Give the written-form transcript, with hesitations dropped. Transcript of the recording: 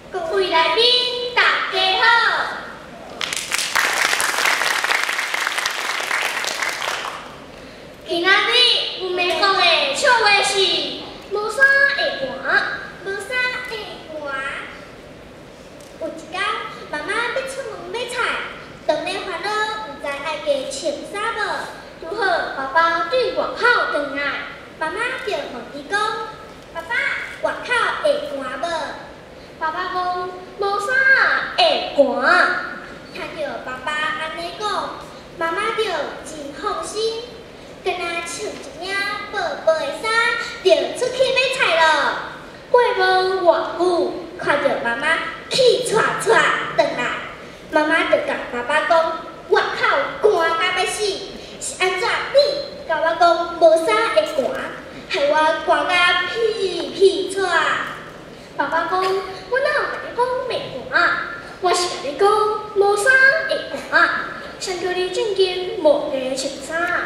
各位来宾，大家好。今仔日阮要讲的笑话是无啥会寒，无啥会寒。有一天，妈妈要出门买菜，当咧烦恼，毋知爱加穿啥无。拄好爸爸对外口转来，妈妈就问伊讲：“爸爸，外口会寒无？”爸爸讲：“无啥会寒。”听到爸爸安尼讲，妈妈就真放心。跟他穿一领薄薄的衫，就出去买菜咯。过无偌久，看到妈妈气喘喘转来，妈妈就甲爸爸讲：“外口寒甲要死，是安怎？你甲我讲无啥会寒，害我寒甲屁屁喘。”爸爸讲：“我哪有甲你讲袂寒？我是甲你讲无啥会寒，想叫你正经无加穿衫。”